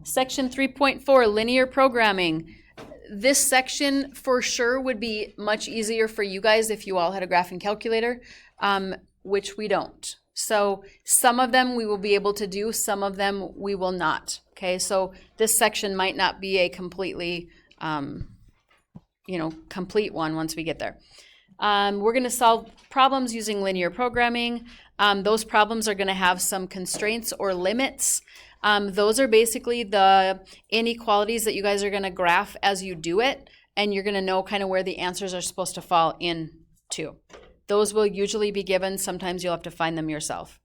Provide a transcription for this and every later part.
Section 3.4, linear programming. This section for sure would be much easier for you guys if you all had a graphing calculator, which we don't. So some of them we will be able to do, some of them we will not. Okay, so this section might not be a completely, complete one once we get there. We're going to solve problems using linear programming. Those problems are going to have some constraints or limits. Those are basically the inequalities that you guys are going to graph as you do it, and you're going to know kind of where the answers are supposed to fall into. Those will usually be given. Sometimes you'll have to find them yourself.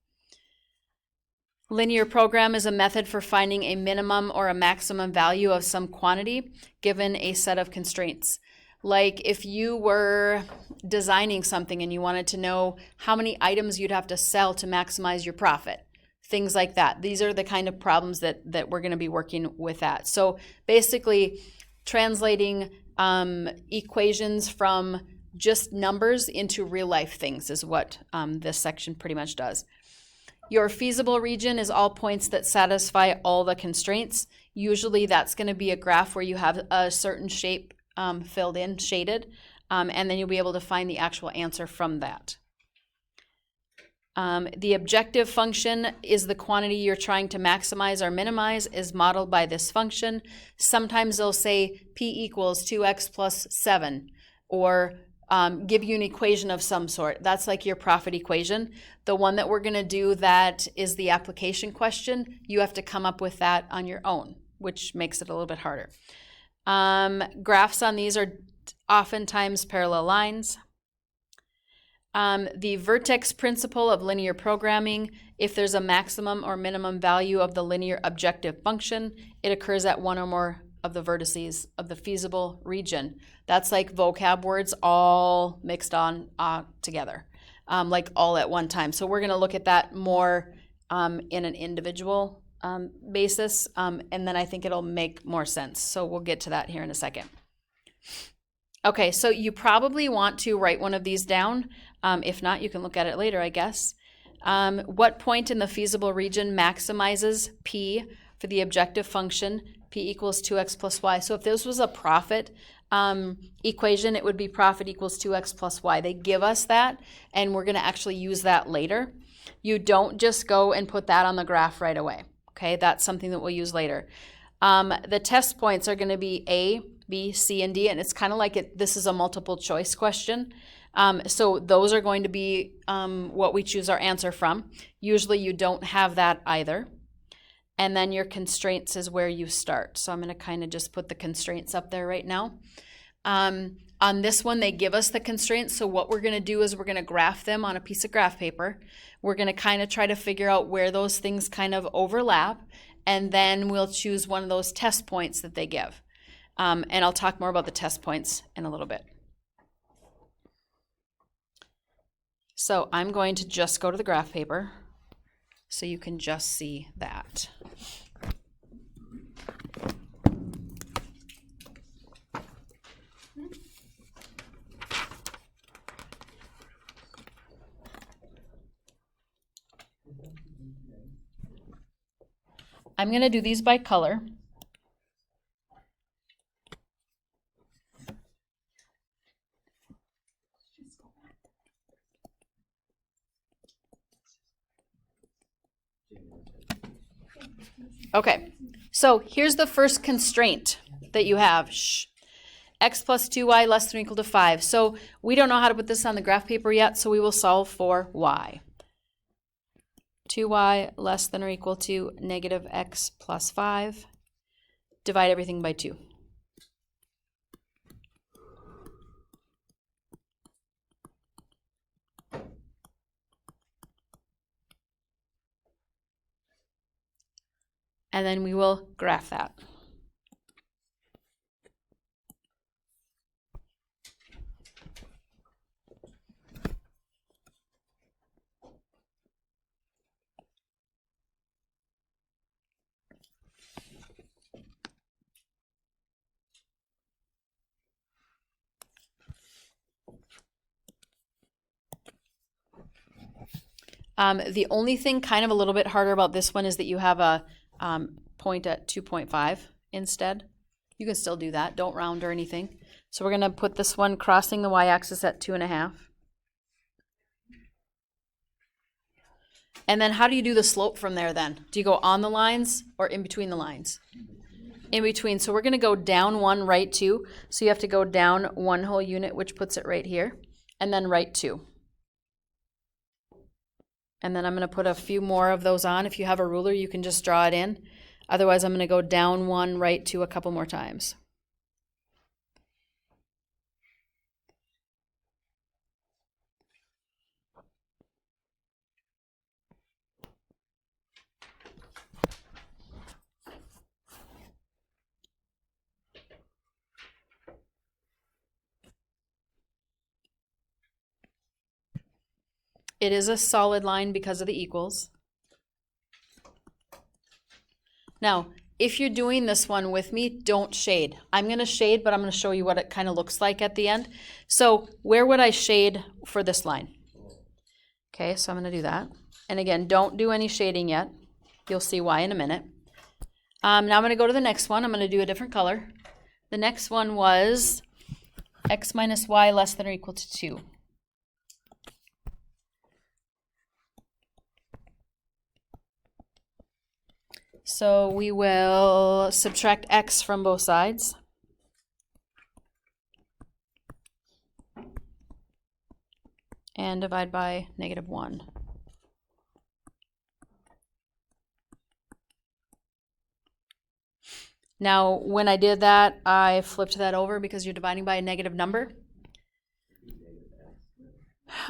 Linear program is a method for finding a minimum or a maximum value of some quantity given a set of constraints. Like if you were designing something and you wanted to know how many items you'd have to sell to maximize your profit, things like that. These are the kind of problems that we're going to be working with at. So basically translating equations from just numbers into real life things is what this section pretty much does. Your feasible region is all points that satisfy all the constraints. Usually that's going to be a graph where you have a certain shape filled in, shaded, and then you'll be able to find the actual answer from that. The objective function is the quantity you're trying to maximize or minimize is modeled by this function. Sometimes they'll say P equals 2x plus 7, or give you an equation of some sort. That's like your profit equation. The one that we're going to do that is the application question. You have to come up with that on your own, which makes it a little bit harder. Graphs on these are oftentimes parallel lines. The vertex principle of linear programming, if there's a maximum or minimum value of the linear objective function, it occurs at one or more of the vertices of the feasible region. That's like vocab words all mixed on together, like all at one time. So we're going to look at that more in an individual basis, and then I think it'll make more sense. So we'll get to that here in a second. Okay, so you probably want to write one of these down. If not, you can look at it later, I guess. What point in the feasible region maximizes P for the objective function? P equals 2x plus y. So if this was a profit equation, it would be profit equals 2x plus y. They give us that, and we're going to actually use that later. You don't just go and put that on the graph right away. Okay, that's something that we'll use later. The test points are going to be A, B, C, and D, and it's kind of like this is a multiple choice question. So those are going to be what we choose our answer from. Usually you don't have that either. And then your constraints is where you start. So I'm going to kind of just put the constraints up there right now. On this one, they give us the constraints. So what we're going to do is we're going to graph them on a piece of graph paper. We're going to kind of try to figure out where those things kind of overlap. And then we'll choose one of those test points that they give. And I'll talk more about the test points in a little bit. So I'm going to just go to the graph paper so you can just see that. I'm going to do these by color. Okay, so here's the first constraint that you have. X plus 2y less than or equal to 5. So we don't know how to put this on the graph paper yet, so we will solve for y. 2y less than or equal to negative x plus 5. Divide everything by 2. And then we will graph that. The only thing kind of a little bit harder about this one is that you have a point at 2.5 instead. You can still do that. Don't round or anything. So we're going to put this one crossing the y-axis at 2.5. And then how do you do the slope from there then? Do you go on the lines or in between the lines? In between. So we're going to go down 1, right 2. So you have to go down 1 whole unit, which puts it right here, and then right 2. And then I'm going to put a few more of those on. If you have a ruler, you can just draw it in. Otherwise, I'm going to go down 1, right 2 a couple more times. It is a solid line because of the equals. Now, if you're doing this one with me, don't shade. I'm going to shade, but I'm going to show you what it kind of looks like at the end. So where would I shade for this line? Okay, so I'm going to do that. And again, don't do any shading yet. You'll see why in a minute. Now I'm going to go to the next one. I'm going to do a different color. The next one was x minus y less than or equal to 2. So we will subtract x from both sides. And divide by -1. Now, when I did that, I flipped that over because you're dividing by a negative number.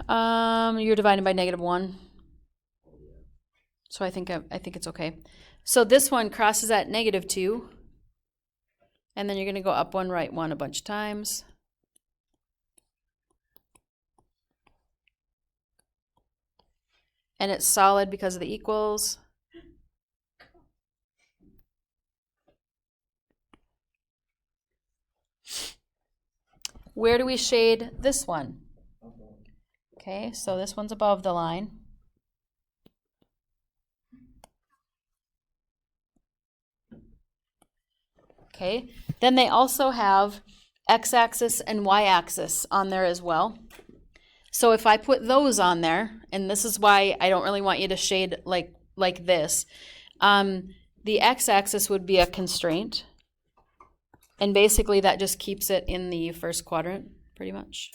You're dividing by -1. So I think it's okay. So this one crosses at -2. And then you're going to go up 1, right 1 a bunch of times. And it's solid because of the equals. Where do we shade this one? Okay, so this one's above the line. Okay, then they also have x-axis and y-axis on there as well. So if I put those on there, and this is why I don't really want you to shade like this, the x-axis would be a constraint. And basically that just keeps it in the first quadrant, pretty much.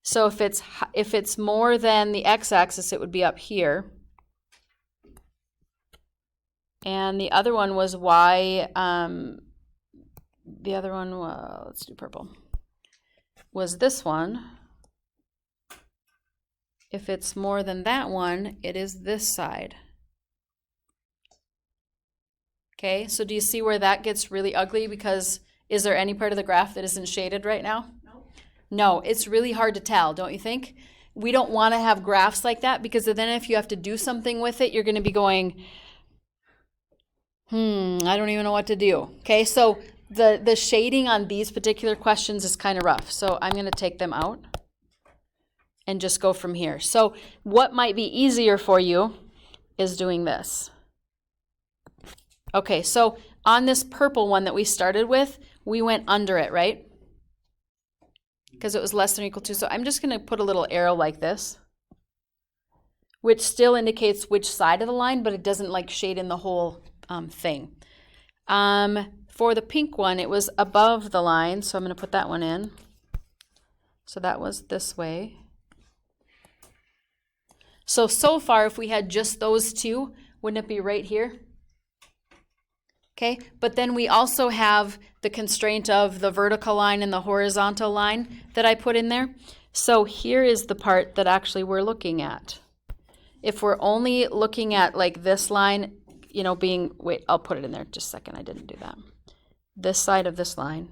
So if it's more than the x-axis, it would be up here. And the other one was y, the other one was, let's do purple, was this one. If it's more than that one, it is this side. Okay, so do you see where that gets really ugly? Because is there any part of the graph that isn't shaded right now? No, it's really hard to tell, don't you think? We don't want to have graphs like that because then if you have to do something with it, you're going to be going, I don't even know what to do. Okay, so the shading on these particular questions is kind of rough. So I'm going to take them out and just go from here. So what might be easier for you is doing this. Okay, so on this purple one that we started with, we went under it, right? Because it was less than or equal to. So I'm just going to put a little arrow like this, which still indicates which side of the line, but it doesn't like shade in the whole thing. For the pink one, it was above the line, so I'm going to put that one in. So that was this way. So far, if we had just those two, wouldn't it be right here? Okay, but then we also have the constraint of the vertical line and the horizontal line that I put in there. So here is the part that actually we're looking at. If we're only looking at like this line, you know, being, wait, I'll put it in there just a second, I didn't do that. This side of this line,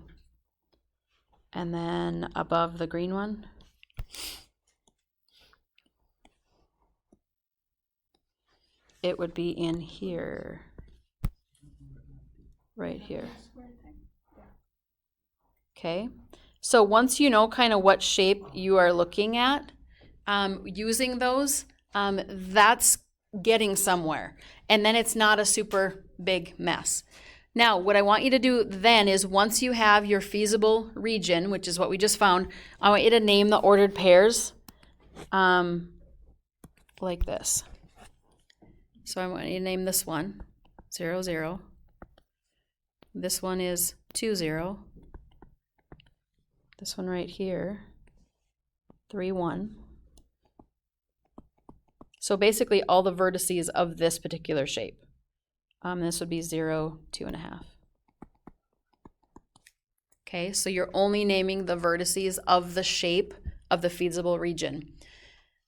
and then above the green one. It would be in here, right here. Okay, so once you know kind of what shape you are looking at, using those, that's getting somewhere. And then it's not a super big mess. Now, what I want you to do then is once you have your feasible region, which is what we just found, I want you to name the ordered pairs like this. So I want you to name this one 0, 0. This one is 2, 0. This one right here, 3, 1. So basically all the vertices of this particular shape. This would be 0, 2.5. Okay, so you're only naming the vertices of the shape of the feasible region.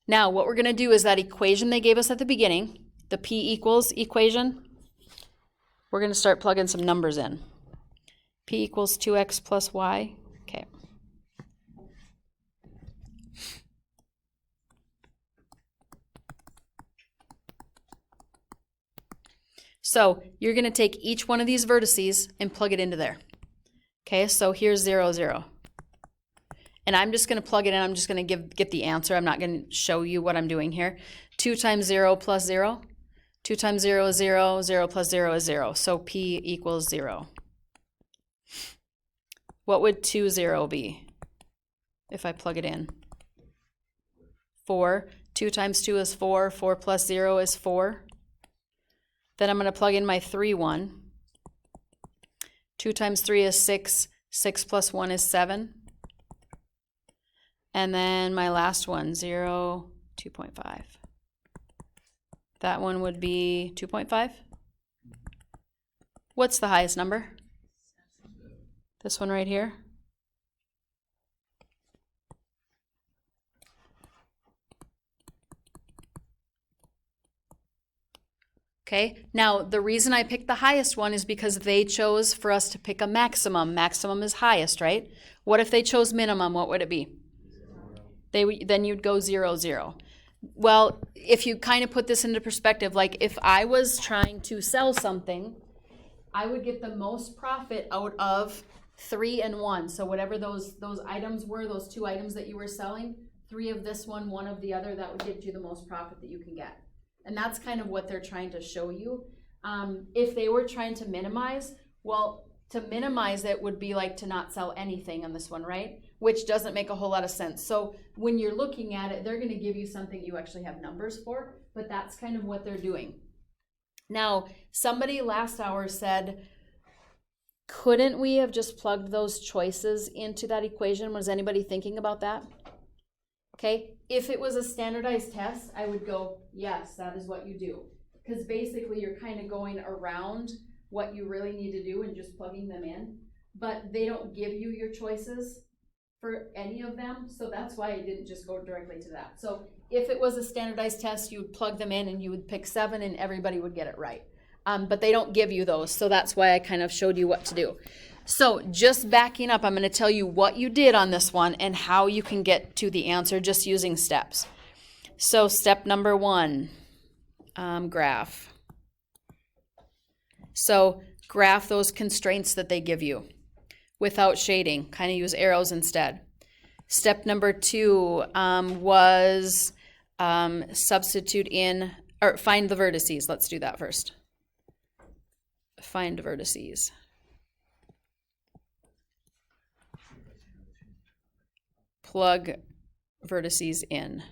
Now, what we're going to do is that equation they gave us at the beginning, the P equals equation, we're going to start plugging some numbers in. P equals 2x plus y. Okay. So you're going to take each one of these vertices and plug it into there. Okay, so here's 0, 0. And I'm just going to plug it in. I'm just going to get the answer. I'm not going to show you what I'm doing here. 2 times 0 plus 0. 2 times 0 is 0. 0 plus 0 is 0. So P equals 0. What would 2, 0 be if I plug it in? 4. 2 times 2 is 4. 4 plus 0 is 4. Then I'm going to plug in my 3, 1. 2 times 3 is 6. 6 plus 1 is 7. And then my last one, 0, 2.5. That one would be 2.5. What's the highest number? This one right here. Okay, now the reason I picked the highest one is because they chose for us to pick a maximum. Maximum is highest, right? What if they chose minimum? What would it be? Then you'd go 0, 0. Well, if you kind of put this into perspective, like if I was trying to sell something, I would get the most profit out of 3 and 1. So whatever those items were, those 2 items that you were selling, 3 of this one, 1 of the other, that would get you the most profit that you can get. And that's kind of what they're trying to show you. If they were trying to minimize, well, to minimize it would be like to not sell anything on this one, right? Which doesn't make a whole lot of sense. So when you're looking at it, they're going to give you something you actually have numbers for, but that's kind of what they're doing. Now, somebody last hour said, couldn't we have just plugged those choices into that equation? Was anybody thinking about that? Okay, if it was a standardized test, I would go, yes, that is what you do. Because basically you're kind of going around what you really need to do and just plugging them in. But they don't give you your choices for any of them, so that's why I didn't just go directly to that. So if it was a standardized test, you would plug them in and you would pick 7 and everybody would get it right. But they don't give you those, so that's why I kind of showed you what to do. So just backing up, I'm going to tell you what you did on this one and how you can get to the answer just using steps. So step number 1, graph. So graph those constraints that they give you without shading. Kind of use arrows instead. Step number 2 was substitute in, or find the vertices. Let's do that first. Find vertices. Plug vertices in.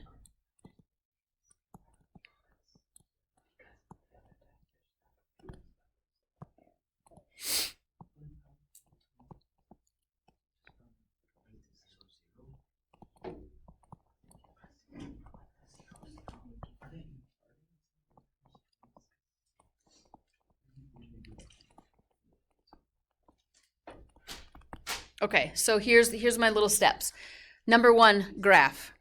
Okay, so here's my little steps. Number 1, graph.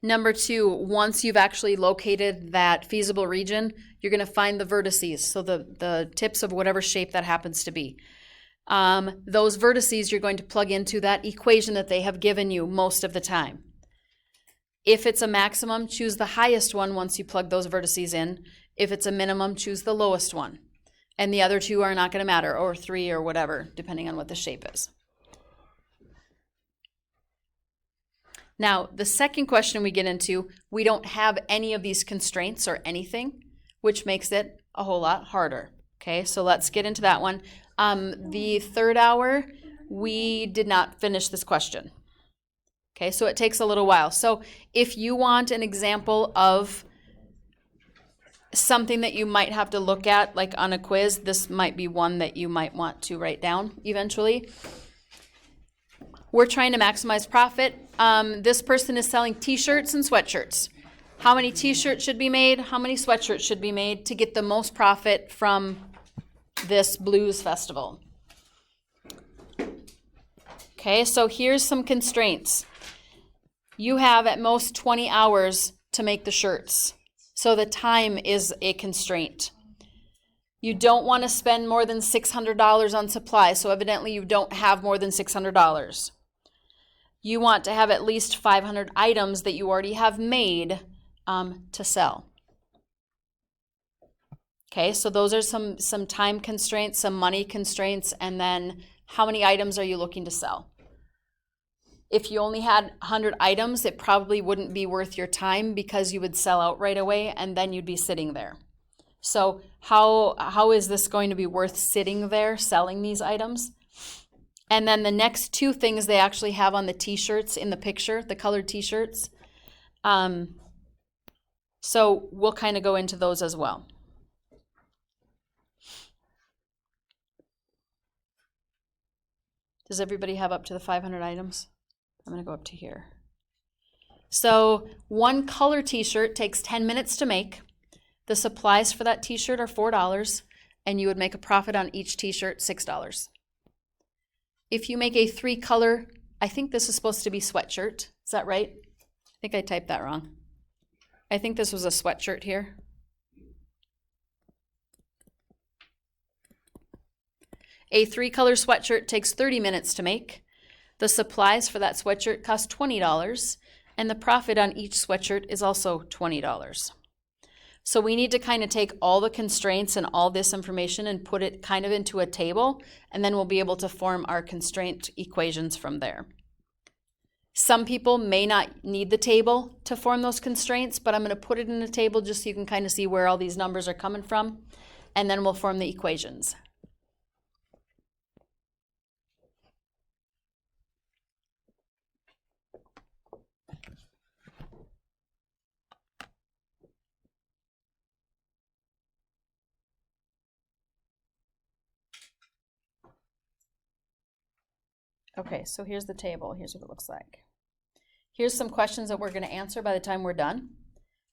Number 2, once you've actually located that feasible region, you're going to find the vertices, so the tips of whatever shape that happens to be. Those vertices you're going to plug into that equation that they have given you most of the time. If it's a maximum, choose the highest one once you plug those vertices in. If it's a minimum, choose the lowest one. And the other 2 are not going to matter, or 3 or whatever, depending on what the shape is. Now, the second question we get into, we don't have any of these constraints or anything. which makes it a whole lot harder. Okay, so let's get into that one. The third hour, we did not finish this question. Okay, so it takes a little while. So if you want an example of something that you might have to look at, like on a quiz, this might be one that you might want to write down eventually. We're trying to maximize profit. This person is selling t-shirts and sweatshirts. How many t-shirts should be made? How many sweatshirts should be made to get the most profit from this blues festival? Okay, so here's some constraints. You have at most 20 hours to make the shirts. So the time is a constraint. You don't want to spend more than $600 on supplies, so evidently you don't have more than $600. You want to have at least 500 items that you already have made to sell. Okay, so those are some time constraints, some money constraints, and then how many items are you looking to sell? If you only had 100 items, it probably wouldn't be worth your time because you would sell out right away and then you'd be sitting there. So how is this going to be worth sitting there selling these items? And then the next two things they actually have on the t-shirts in the picture, the colored t-shirts. So we'll kind of go into those as well. Does everybody have up to the 500 items? I'm going to go up to here. So one color t-shirt takes 10 minutes to make. The supplies for that t-shirt are $4, and you would make a profit on each t-shirt, $6. If you make a 3-color, I think this is supposed to be sweatshirt. Is that right? I think I typed that wrong. I think this was a sweatshirt here. A 3-color sweatshirt takes 30 minutes to make. The supplies for that sweatshirt cost $20, and the profit on each sweatshirt is also $20. So we need to kind of take all the constraints and all this information and put it kind of into a table, and then we'll be able to form our constraint equations from there. Some people may not need the table to form those constraints, but I'm going to put it in a table just so you can kind of see where all these numbers are coming from, and then we'll form the equations. Okay, so here's the table. Here's what it looks like. Here's some questions that we're going to answer by the time we're done.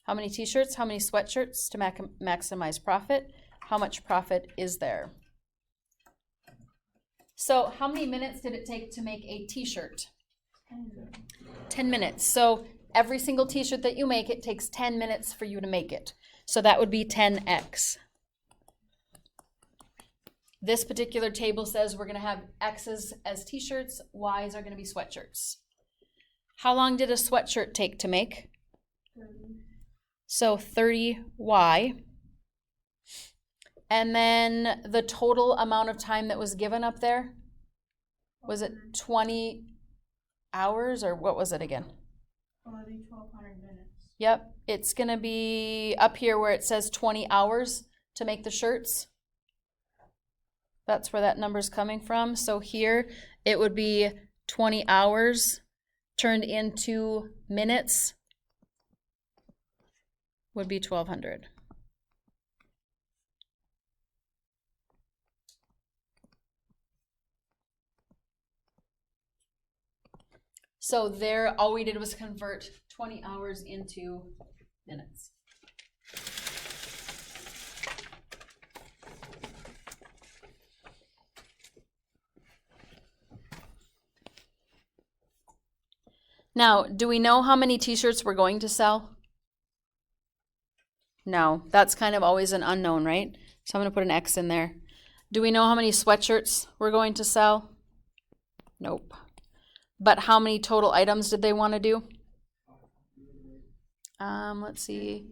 How many t-shirts? How many sweatshirts to maximize profit? How much profit is there? So how many minutes did it take to make a t-shirt? 10 minutes. So every single t-shirt that you make, it takes 10 minutes for you to make it. So that would be 10x. This particular table says we're going to have X's as t-shirts, Y's are going to be sweatshirts. How long did a sweatshirt take to make? 30. So 30Y. And then the total amount of time that was given up there, was it 20 hours or what was it again? 1,200 minutes. Yep, it's going to be up here where it says 20 hours to make the shirts. That's where that number's coming from. So here it would be 20 hours turned into minutes would be 1,200. So there, all we did was convert 20 hours into minutes. Now, do we know how many t-shirts we're going to sell? No, that's kind of always an unknown, right? So I'm going to put an X in there. Do we know how many sweatshirts we're going to sell? Nope. But how many total items did they want to do? Let's see.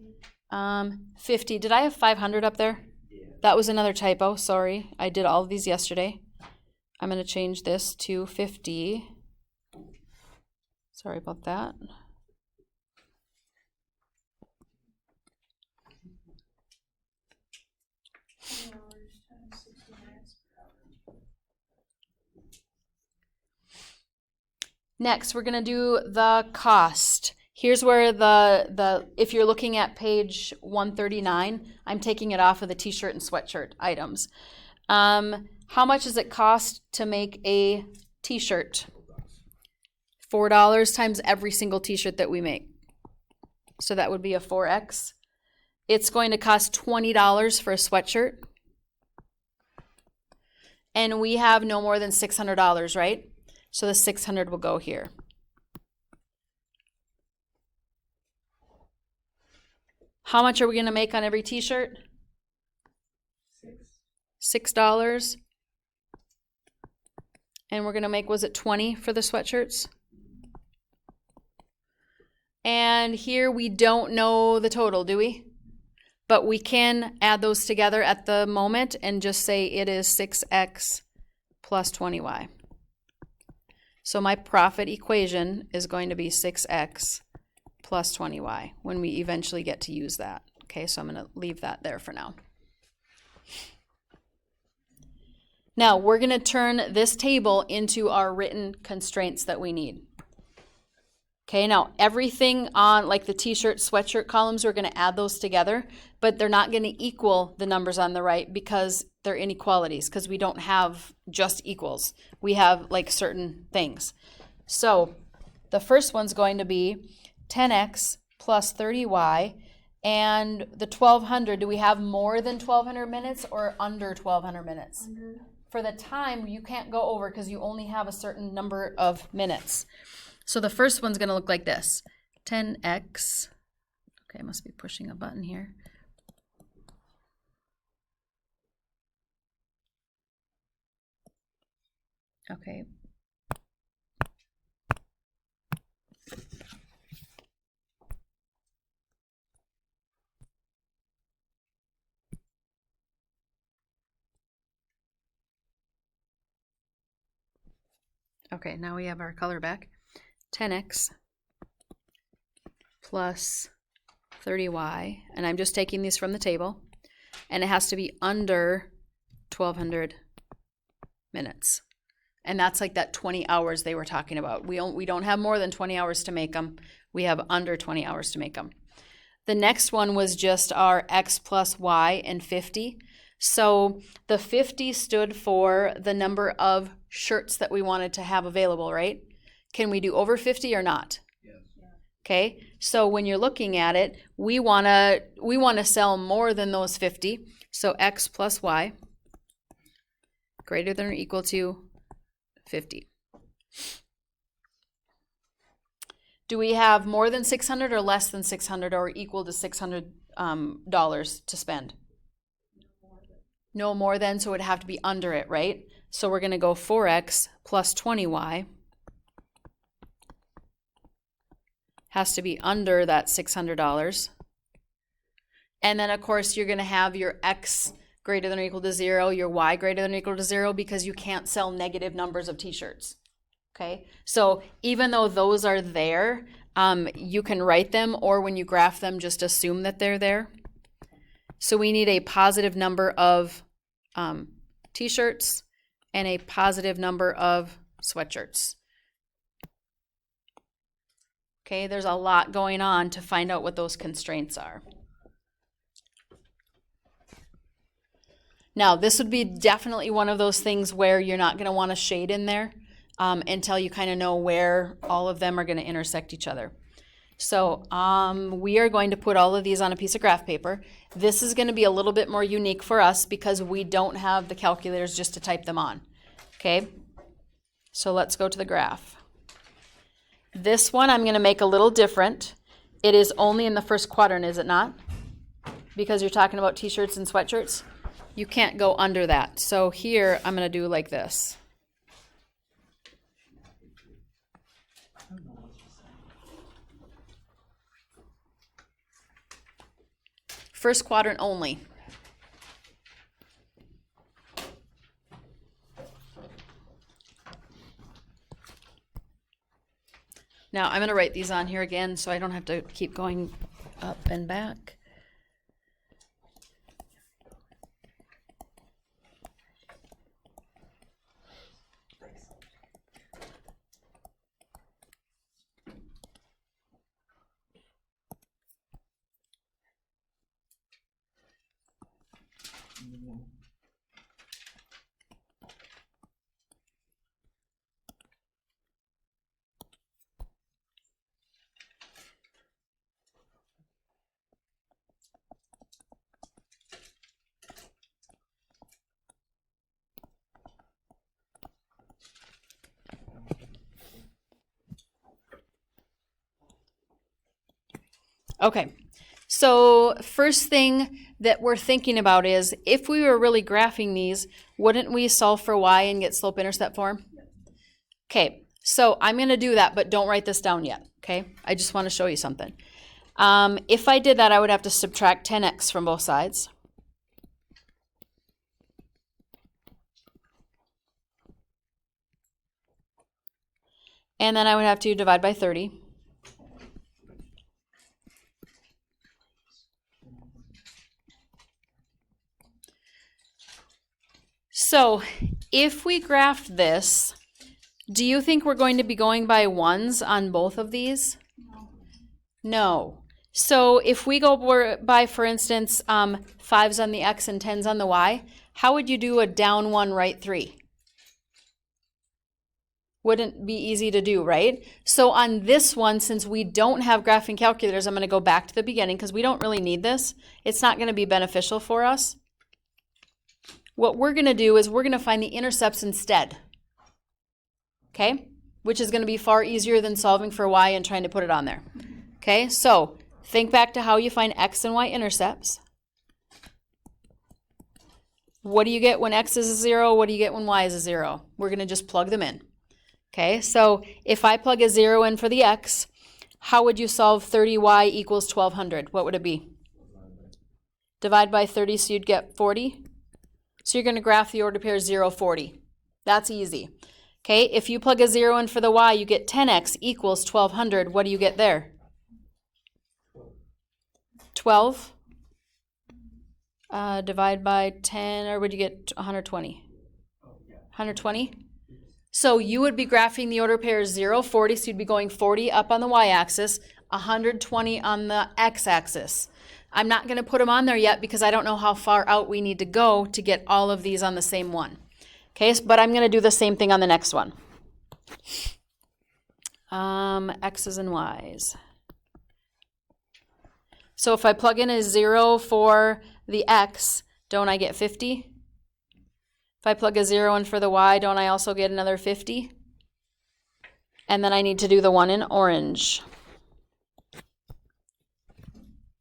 50. Did I have 500 up there? That was another typo. Sorry. I did all of these yesterday. I'm going to change this to 50. Sorry about that. 2 hours times 60 minutes per hour. Next, we're going to do the cost. Here's where if you're looking at page 139, I'm taking it off of the t-shirt and sweatshirt items. How much does it cost to make a t-shirt? $4 times every single t-shirt that we make. So that would be a 4x. It's going to cost $20 for a sweatshirt. And we have no more than $600, right? So the 600 will go here. How much are we going to make on every t-shirt? $6. And we're going to make, was it 20 for the sweatshirts? And here we don't know the total, do we? But we can add those together at the moment and just say it is 6x plus 20y. So my profit equation is going to be 6x plus 20y when we eventually get to use that. Okay, so I'm going to leave that there for now. Now we're going to turn this table into our written constraints that we need. Okay, now everything on like the t-shirt, sweatshirt columns, we're going to add those together, but they're not going to equal the numbers on the right because they're inequalities, because we don't have just equals. We have like certain things. So the first one's going to be 10x plus 30y, and the 1200, do we have more than 1200 minutes or under 1200 minutes? Under. For the time, you can't go over because you only have a certain number of minutes. So the first one's going to look like this. 10x. Okay, I must be pushing a button here. Okay. Okay, now we have our color back. 10x plus 30y, and I'm just taking these from the table, and it has to be under 1200 minutes. And that's like that 20 hours they were talking about. We don't have more than 20 hours to make them. We have under 20 hours to make them. The next one was just our x plus y and 50. So the 50 stood for the number of shirts that we wanted to have available, right? Can we do over 50 or not? Yes. Okay, so when you're looking at it, we want to sell more than those 50. So x plus y greater than or equal to 50. Do we have more than 600 or less than 600 or equal to $600 to spend? No more than, so it would have to be under it, right? So we're going to go 4x plus 20y has to be under that $600. And then, of course, you're going to have your x greater than or equal to 0, your y greater than or equal to 0, because you can't sell negative numbers of t-shirts. Okay, so even though those are there, you can write them, or when you graph them, just assume that they're there. So we need a positive number of t-shirts and a positive number of sweatshirts. Okay, there's a lot going on to find out what those constraints are. Now, this would be definitely one of those things where you're not going to want a shade in there until you kind of know where all of them are going to intersect each other. So we are going to put all of these on a piece of graph paper. This is going to be a little bit more unique for us because we don't have the calculators just to type them on. Okay, so let's go to the graph. This one I'm going to make a little different. It is only in the first quadrant, is it not? Because you're talking about t-shirts and sweatshirts. You can't go under that. So here I'm going to do like this. First quadrant only. Now I'm going to write these on here again so I don't have to keep going up and back. Okay, so first thing that we're thinking about is if we were really graphing these, wouldn't we solve for y and get slope-intercept form? Okay, so I'm going to do that, but don't write this down yet, okay? I just want to show you something. If I did that, I would have to subtract 10x from both sides. And then I would have to divide by 30. So if we graph this, do you think we're going to be going by ones on both of these? No. So if we go by, for instance, 5s on the x and 10s on the y, how would you do a down 1, right 3? Wouldn't be easy to do, right? So on this one, since we don't have graphing calculators, I'm going to go back to the beginning because we don't really need this. It's not going to be beneficial for us. What we're going to do is we're going to find the intercepts instead, okay? Which is going to be far easier than solving for y and trying to put it on there. Okay, so think back to how you find x and y intercepts. What do you get when x is a 0? What do you get when y is a 0? We're going to just plug them in. Okay, so if I plug a 0 in for the x, how would you solve 30y equals 1200? What would it be? Divide by 30, so you'd get 40. So you're going to graph the order pair 0, 40. That's easy. Okay, if you plug a 0 in for the y, you get 10x equals 1200. What do you get there? 12. Divide by 10, or would you get 120? 120? So you would be graphing the order pair 0, 40, so you'd be going 40 up on the y-axis, 120 on the x-axis. I'm not going to put them on there yet because I don't know how far out we need to go to get all of these on the same one. Okay, but I'm going to do the same thing on the next one. X's and Y's. So if I plug in a 0 for the x, don't I get 50? If I plug a 0 in for the y, don't I also get another 50? And then I need to do the one in orange.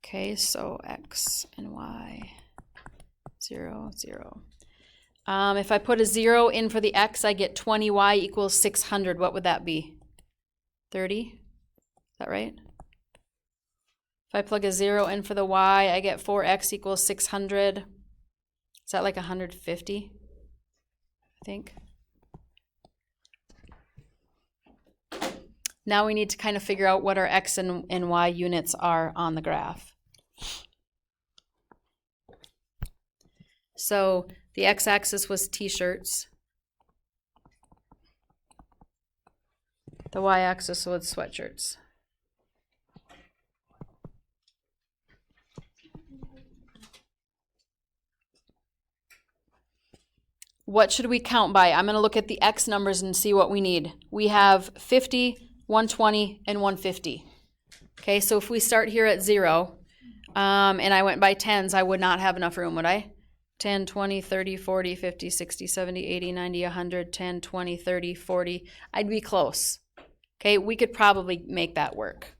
Okay, so x and y, 0, 0. If I put a 0 in for the x, I get 20y equals 600. What would that be? 30? Is that right? If I plug a 0 in for the y, I get 4x equals 600. Is that like 150? I think. Now we need to kind of figure out what our x and y units are on the graph. So the x-axis was t-shirts. The y-axis was sweatshirts. What should we count by? I'm going to look at the x numbers and see what we need. We have 50, 120, and 150. Okay, so if we start here at 0, and I went by tens, I would not have enough room, would I? 10, 20, 30, 40, 50, 60, 70, 80, 90, 100, 10, 20, 30, 40. I'd be close. Okay, we could probably make that work.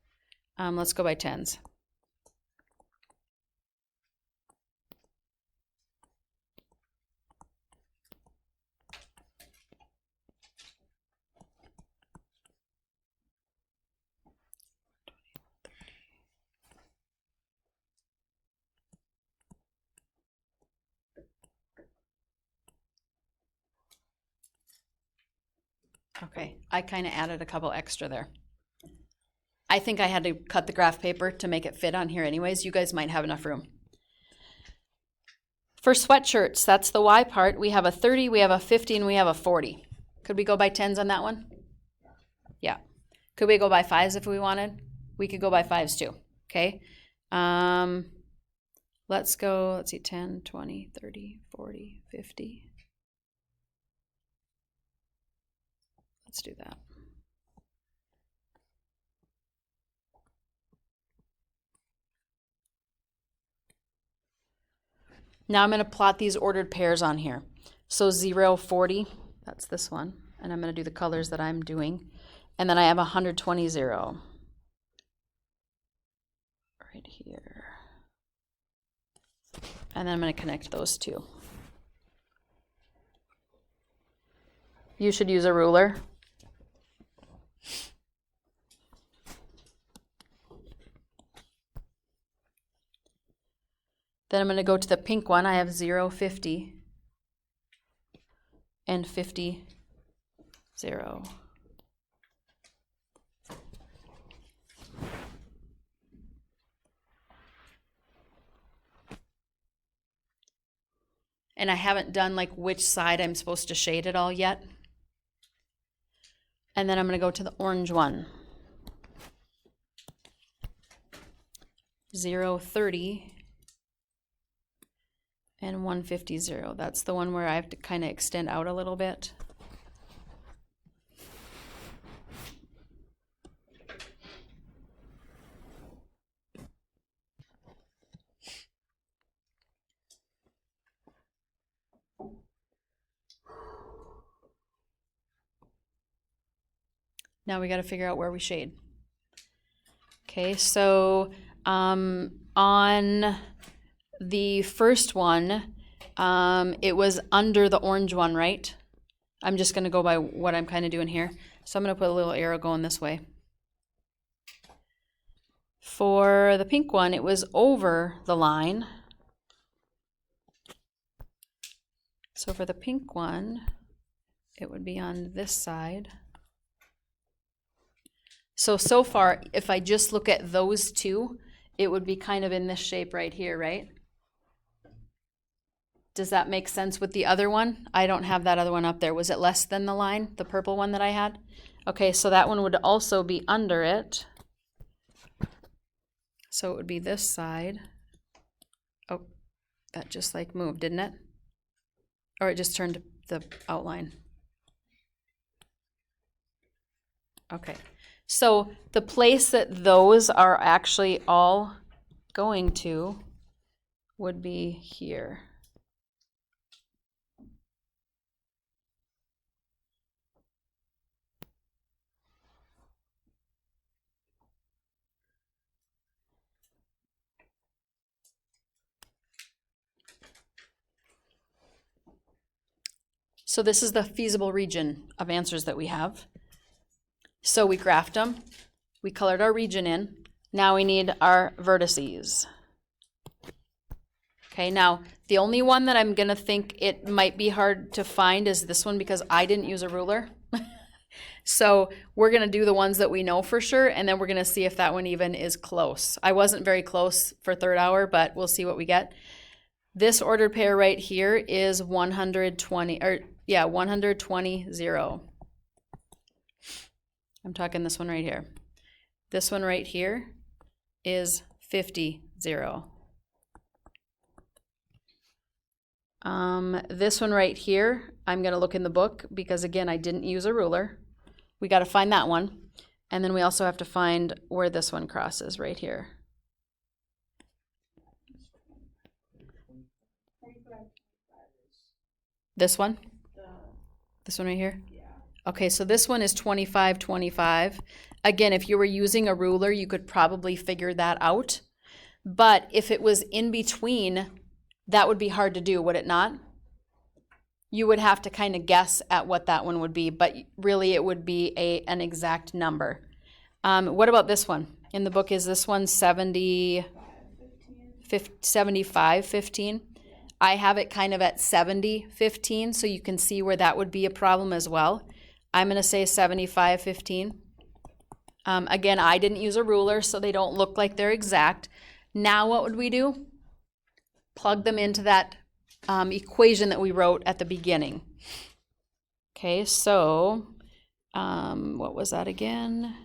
Let's go by tens. Okay, I kind of added a couple extra there. I think I had to cut the graph paper to make it fit on here anyways. You guys might have enough room. For sweatshirts, that's the Y part. We have a 30, we have a 50, and we have a 40. Could we go by tens on that one? Yeah. Could we go by fives if we wanted? We could go by fives too, okay? Let's go, let's see, 10, 20, 30, 40, 50. Let's do that. Now I'm going to plot these ordered pairs on here. So 0, 40, that's this one. And I'm going to do the colors that I'm doing. And then I have 120, 0. right here. And then I'm going to connect those two. You should use a ruler. Then I'm going to go to the pink one. I have 0, 50, and 50, 0. And I haven't done like which side I'm supposed to shade it all yet. And then I'm going to go to the orange one. 0, 30, and 150, 0. That's the one where I have to kind of extend out a little bit. Now we got to figure out where we shade. Okay, so on the first one, it was under the orange one, right? I'm just going to go by what I'm kind of doing here. So I'm going to put a little arrow going this way. For the pink one, it was over the line. So for the pink one, it would be on this side. So far, if I just look at those two, it would be kind of in this shape right here, right? Does that make sense with the other one? I don't have that other one up there. Was it less than the line, the purple one that I had? Okay, so that one would also be under it. So it would be this side. Oh, that just like moved, didn't it? Or it just turned the outline. Okay. So the place that those are actually all going to would be here. So this is the feasible region of answers that we have. So we graphed them, we colored our region in, now we need our vertices. Okay, now the only one that I'm gonna think it might be hard to find is this one because I didn't use a ruler. So we're gonna do the ones that we know for sure, and then we're gonna see if that one even is close. I wasn't very close for third hour, but we'll see what we get. This ordered pair right here is 120, or yeah, 120, 0. I'm talking this one right here. This one right here is 50, 0. This one right here, I'm going to look in the book because, again, I didn't use a ruler. We got to find that one. And then we also have to find where this one crosses right here. This one? This one right here? Okay, so this one is 25, 25. Again, if you were using a ruler, you could probably figure that out. But if it was in between, that would be hard to do, would it not? You would have to kind of guess at what that one would be, but really it would be an exact number. What about this one? In the book, is this one 75, 15? I have it kind of at 70, 15, so you can see where that would be a problem as well. I'm going to say 75, 15. Again, I didn't use a ruler, so they don't look like they're exact. Now what would we do? Plug them into that equation that we wrote at the beginning. Okay, so what was that again?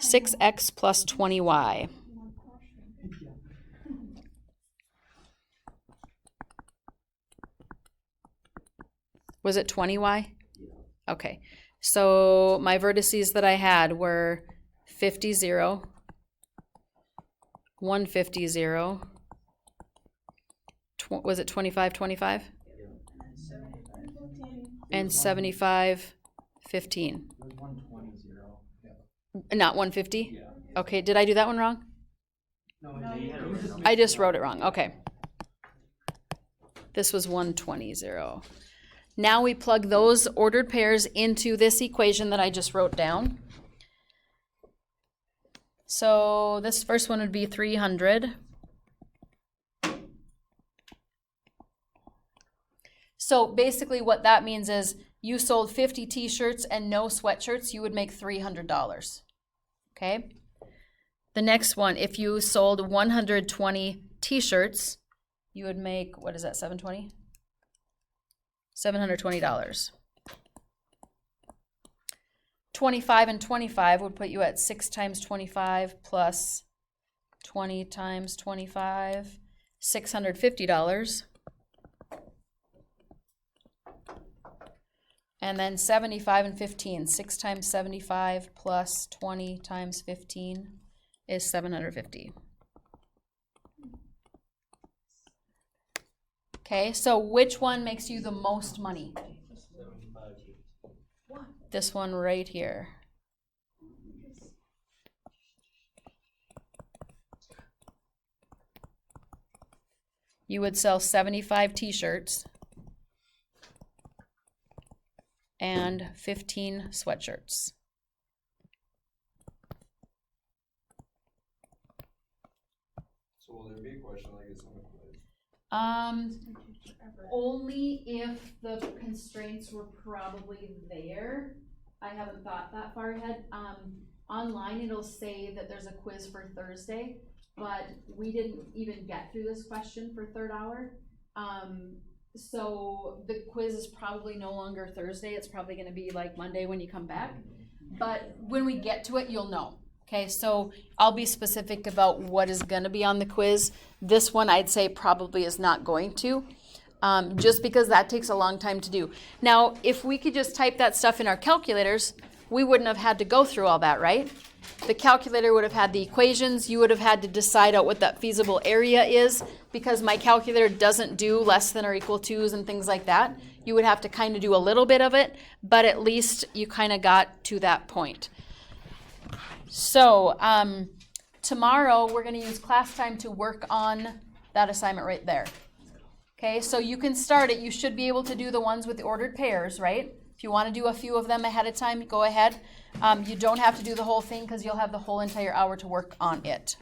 6x plus 20y. Was it 20y? Okay, so my vertices that I had were 50, 0, 150, 0, was it 25, 25? And 75, 15. Not 150? Okay, did I do that one wrong? I just wrote it wrong, okay. This was 120.0. Now we plug those ordered pairs into this equation that I just wrote down. So this first one would be 300. So basically what that means is you sold 50 t-shirts and no sweatshirts, you would make $300. Okay? The next one, if you sold 120 t-shirts, you would make, what is that, $720? $720. 25 and 25 would put you at 6 times 25 plus 20 times 25, $650. And then 75 and 15, 6 times 75 plus 20 times 15 is 750. Okay, so which one makes you the most money? This one right here. You would sell 75 t-shirts and 15 sweatshirts. So will there be a question like this on the quiz? Only if the constraints were probably there. I haven't thought that far ahead. Online it'll say that there's a quiz for Thursday, but we didn't even get through this question for third hour. So the quiz is probably no longer Thursday. It's probably going to be like Monday when you come back. But when we get to it, you'll know. Okay, so I'll be specific about what is going to be on the quiz. This one I'd say probably is not going to, just because that takes a long time to do. Now, if we could just type that stuff in our calculators, we wouldn't have had to go through all that, right? The calculator would have had the equations. You would have had to decide out what that feasible area is, because my calculator doesn't do less than or equal to's and things like that. You would have to kind of do a little bit of it, but at least you kind of got to that point. So tomorrow we're going to use class time to work on that assignment right there. Okay, so you can start it. You should be able to do the ones with the ordered pairs, right? If you want to do a few of them ahead of time, go ahead. You don't have to do the whole thing because you'll have the whole entire hour to work on it.